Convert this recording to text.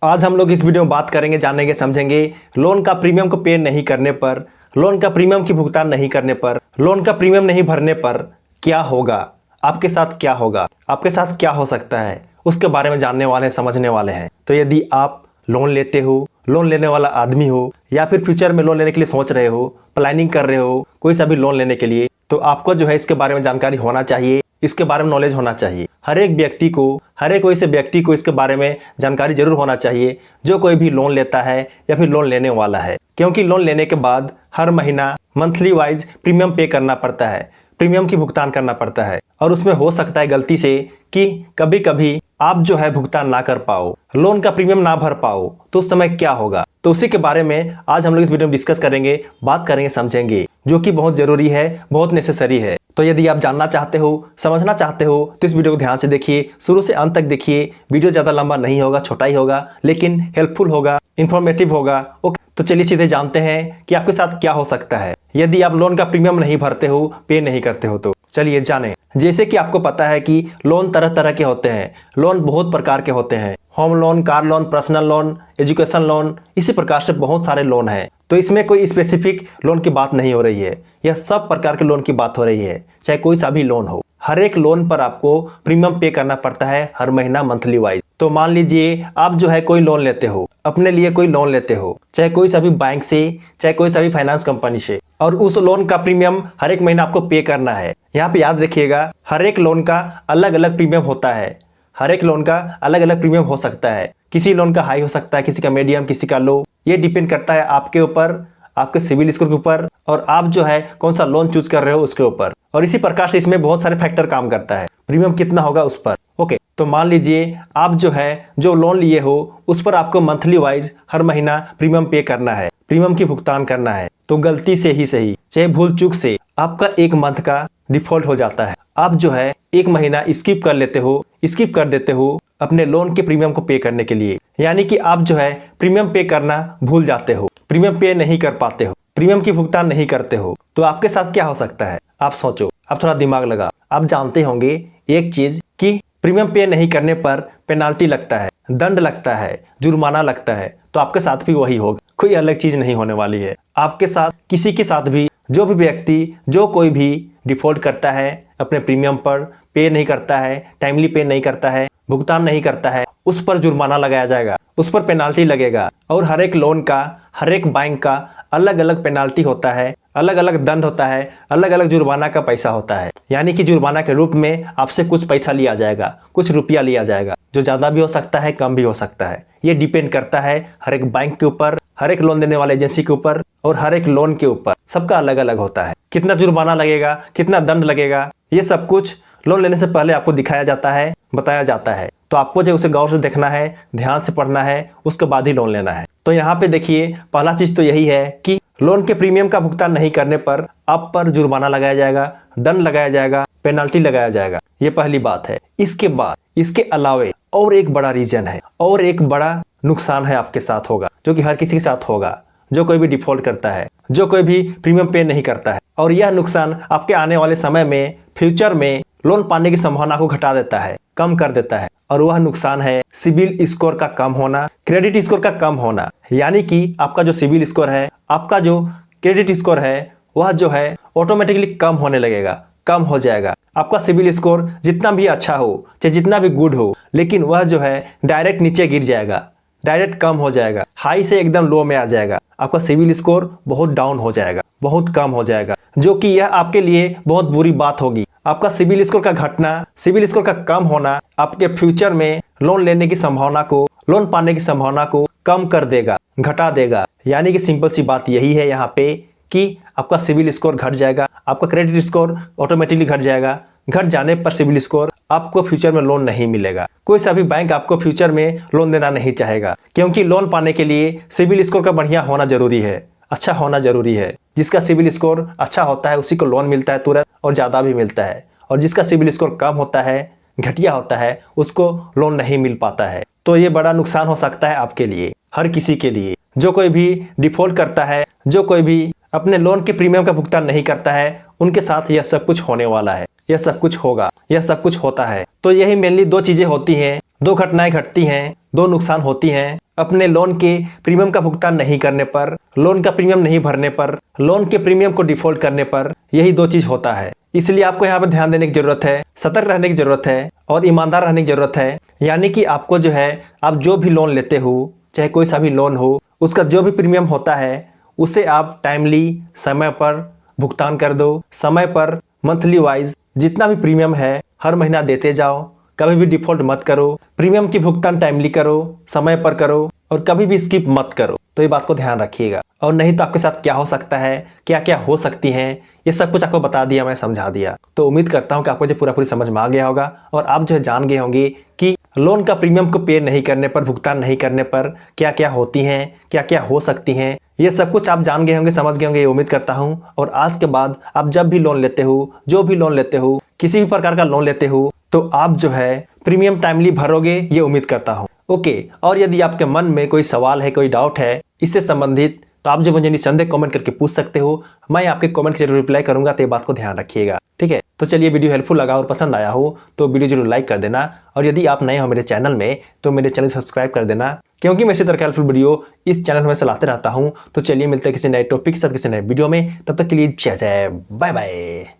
आज हम लोग इस वीडियो में बात करेंगे, जानेंगे, समझेंगे लोन का प्रीमियम को पे नहीं करने पर, लोन का प्रीमियम की भुगतान नहीं करने पर, लोन का प्रीमियम नहीं भरने पर क्या होगा, आपके साथ क्या होगा, आपके साथ क्या हो सकता है, उसके बारे में जानने वाले हैं, समझने वाले हैं। तो यदि आप लोन लेते हो, लोन लेने वाला आदमी हो या फिर फ्यूचर में लोन लेने के लिए सोच रहे हो, प्लानिंग कर रहे हो कोई सा भी लोन लेने के लिए, तो आपको जो है इसके बारे में जानकारी होना चाहिए, इसके बारे में नॉलेज होना चाहिए। हर एक व्यक्ति को, हर एक वैसे व्यक्ति को इसके बारे में जानकारी जरूर होना चाहिए जो कोई भी लोन लेता है या फिर लोन लेने वाला है, क्योंकि लोन लेने के बाद हर महीना मंथली वाइज प्रीमियम पे करना पड़ता है, प्रीमियम की भुगतान करना पड़ता है। और उसमें हो सकता है गलती से कि कभी कभी आप जो है भुगतान ना कर पाओ, लोन का प्रीमियम ना भर पाओ, तो उस समय क्या होगा, तो उसी के बारे में आज हम लोग इस वीडियो में डिस्कस करेंगे, बात करेंगे, समझेंगे, जो कि बहुत जरूरी है, बहुत नेसेसरी है। तो यदि आप जानना चाहते हो, समझना चाहते हो तो इस वीडियो को ध्यान से देखिए, शुरू से अंत तक देखिए। वीडियो ज़्यादा लंबा नहीं होगा, छोटा ही होगा, लेकिन हेल्पफुल होगा, इन्फॉर्मेटिव होगा। ओके, तो चलिए सीधे जानते हैं कि आपके साथ क्या हो सकता है यदि आप लोन का प्रीमियम नहीं भरते हो, पे नहीं करते हो। तो चलिए जानें। जैसे कि आपको पता है कि लोन तरह तरह के होते हैं, लोन बहुत प्रकार के होते हैं, home loan, car loan, personal loan, education loan, इसी प्रकार से बहुत सारे लोन हैं। तो इसमें कोई स्पेसिफिक लोन की बात नहीं हो रही है, यह सब प्रकार के लोन की बात हो रही है, चाहे कोई सा भी लोन हो। हर एक लोन पर आपको प्रीमियम पे करना पड़ता है हर महीना, मंथली वाइज। तो मान लीजिए आप जो है कोई लोन लेते हो, अपने लिए कोई लोन लेते हो, चाहे कोई सा भी बैंक से, चाहे कोई सा भी फाइनेंस कंपनी से, और उस लोन का प्रीमियम हर एक महीना आपको पे करना है। यहाँ पे याद रखिएगा, हर एक लोन का अलग अलग प्रीमियम होता है, हर एक लोन का अलग अलग प्रीमियम हो सकता है। किसी लोन का हाई हो सकता है, किसी का मीडियम, किसी का लो। ये डिपेंड करता है आपके ऊपर, आपके सिविल स्कोर के ऊपर, और आप जो है कौन सा लोन चूज कर रहे हो उसके ऊपर। और इसी प्रकार से इसमें बहुत सारे फैक्टर काम करता है, प्रीमियम कितना होगा उस पर। ओके, तो मान लीजिए आप जो है जो लोन लिए हो उस पर आपको मंथली वाइज हर महीना प्रीमियम पे करना है, प्रीमियम की भुगतान करना है। तो गलती से ही सही, चाहे भूल चूक से, आपका एक मंथ का डिफॉल्ट हो जाता है, आप जो है एक महीना स्किप कर लेते हो, स्किप कर देते हो अपने लोन के प्रीमियम को पे करने के लिए। यानी कि आप जो है प्रीमियम पे करना भूल जाते हो, प्रीमियम पे नहीं कर पाते हो, प्रीमियम की भुगतान नहीं करते हो। तो आपके साथ क्या हो सकता है, आप सोचो, आप थोड़ा दिमाग लगा। आप जानते होंगे एक चीज कि प्रीमियम पे नहीं करने पर पेनाल्टी लगता है, दंड लगता है, जुर्माना लगता है। तो आपके साथ भी वही होगा, कोई अलग चीज नहीं होने वाली है। आपके साथ, किसी के साथ भी, जो भी व्यक्ति, जो कोई भी डिफॉल्ट करता है अपने प्रीमियम पर, पे नहीं करता है, टाइमली पे नहीं करता है, भुगतान नहीं करता है, उस पर जुर्माना लगाया जाएगा, उस पर पेनाल्टी लगेगा। और हर एक लोन का, हर एक बैंक का अलग अलग पेनाल्टी होता है, अलग अलग दंड होता है, अलग अलग जुर्माना का पैसा होता है। यानी कि जुर्माना के रूप में आपसे कुछ पैसा लिया जाएगा, कुछ रुपया लिया जाएगा, जो ज़्यादा भी हो सकता है, कम भी हो सकता है। ये डिपेंड करता है हर एक बैंक के ऊपर, हर एक लोन देने वाले एजेंसी के ऊपर, और हर एक लोन के ऊपर। सबका अलग अलग होता है, कितना जुर्माना लगेगा, कितना दंड लगेगा, ये सब कुछ लोन लेने से पहले आपको दिखाया जाता है, बताया जाता है। तो आपको जो उसे गौर से देखना है, ध्यान से पढ़ना है, उसके बाद ही लोन लेना है। तो यहाँ पे देखिए, पहला चीज तो यही है कि लोन के प्रीमियम का भुगतान नहीं करने पर आप पर जुर्माना लगाया जाएगा, दंड लगाया जाएगा, पेनाल्टी लगाया जाएगा। ये पहली बात है। इसके बाद, इसके अलावे और एक बड़ा रीजन है, और एक बड़ा नुकसान है आपके साथ होगा, जो कि हर किसी के साथ होगा, जो कोई भी डिफॉल्ट करता है, जो कोई भी प्रीमियम पे नहीं करता है। और यह नुकसान आपके आने वाले समय में, फ्यूचर में लोन पाने की संभावना को घटा देता है, कम कर देता है। और वह नुकसान है सिबिल स्कोर का कम होना, क्रेडिट स्कोर का कम होना। यानी कि आपका जो सिबिल स्कोर है, आपका जो क्रेडिट स्कोर है, वह जो है ऑटोमेटिकली कम होने लगेगा, कम हो जाएगा। आपका सिबिल स्कोर जितना भी अच्छा हो, चाहे जितना भी गुड हो, लेकिन वह जो है डायरेक्ट नीचे गिर जाएगा, डायरेक्ट कम हो जाएगा, हाई से एकदम लो में आ जाएगा। आपका सिबिल स्कोर बहुत डाउन हो जाएगा, बहुत कम हो जाएगा, जो कि यह आपके लिए बहुत बुरी बात होगी। आपका सिबिल स्कोर का घटना, सिबिल स्कोर का कम होना आपके फ्यूचर में लोन लेने की संभावना को, लोन पाने की संभावना को कम कर देगा, घटा देगा। यानी कि सिंपल सी बात यही है यहाँ पे कि आपका सिबिल स्कोर घट जाएगा, आपका क्रेडिट स्कोर ऑटोमेटिकली घट जाएगा। घट जाने पर सिबिल स्कोर आपको फ्यूचर में लोन नहीं मिलेगा। कोई सा भी बैंक आपको फ्यूचर में लोन देना नहीं चाहेगा, क्योंकि लोन पाने के लिए सिबिल स्कोर का बढ़िया होना जरूरी है, अच्छा होना जरूरी है। जिसका सिबिल स्कोर अच्छा होता है उसी को लोन मिलता है तुरंत, और ज़्यादा भी मिलता है। और जिसका सिबिल स्कोर कम होता है, घटिया होता है, उसको लोन नहीं मिल पाता है। तो ये बड़ा नुकसान हो सकता है आपके लिए, हर किसी के लिए। जो कोई भी डिफॉल्ट करता है, जो कोई भी अपने लोन के प्रीमियम का भुगतान नहीं करता है, उनके साथ यह सब कुछ होने वाला है, यह सब कुछ होगा, यह सब कुछ होता है। तो यही मेनली दो चीजें होती हैं, दो घटनाएं घटती हैं, दो नुकसान होती हैं अपने लोन के प्रीमियम का भुगतान नहीं करने पर, लोन का प्रीमियम नहीं भरने पर, लोन के प्रीमियम को डिफॉल्ट करने पर, यही दो चीज होता है। इसलिए आपको यहाँ पर ध्यान देने की जरूरत है, सतर्क रहने की जरूरत है और ईमानदार रहने की जरूरत है। यानी कि आपको जो है, आप जो भी लोन लेते हो, चाहे कोई सा भी लोन हो, उसका जो भी प्रीमियम होता है उसे आप टाइमली समय पर भुगतान कर दो। समय पर मंथली वाइज जितना भी प्रीमियम है हर महीना देते जाओ। कभी भी डिफॉल्ट मत करो, प्रीमियम की भुगतान टाइमली करो, समय पर करो और कभी भी स्किप मत करो। तो ये बात को ध्यान रखिएगा। और नहीं तो आपके साथ क्या हो सकता है, क्या क्या हो सकती हैं, ये सब कुछ आपको बता दिया, मैं समझा दिया। तो उम्मीद करता हूँ कि आपको जो पूरी समझ में आ गया होगा और आप जो है जान गए होंगे कि लोन का प्रीमियम को पे नहीं करने पर, भुगतान नहीं करने पर क्या क्या होती हैं, क्या क्या हो सकती हैं। ये सब कुछ आप जान गए होंगे, समझ गए होंगे, ये उम्मीद करता हूँ। और आज के बाद आप जब भी लोन लेते हो, जो भी लोन लेते हो, किसी भी प्रकार का लोन लेते हो, तो आप जो है प्रीमियम टाइमली भरोगे, ये उम्मीद करता हूँ। ओके, और यदि आपके मन में कोई सवाल है, कोई डाउट है इससे संबंधित, तो आप जो मुझे निसंदेह कमेंट करके पूछ सकते हो। मैं आपके कमेंट के जरूर रिप्लाई करूंगा। तो ये बात को ध्यान रखिएगा, ठीक है। तो चलिए, वीडियो हेल्पफुल लगा और पसंद आया हो तो वीडियो जरूर लाइक कर देना। और यदि आप नए हो मेरे चैनल में तो मेरे चैनल सब्सक्राइब कर देना, क्योंकि मैं इसी तरह के हेल्पफुल वीडियो इस चैनल में लाते रहता हूँ। तो चलिए मिलते हैं किसी नए टॉपिक के साथ, किसी नए वीडियो में। तब तक के लिए जय जय, बाय बाय।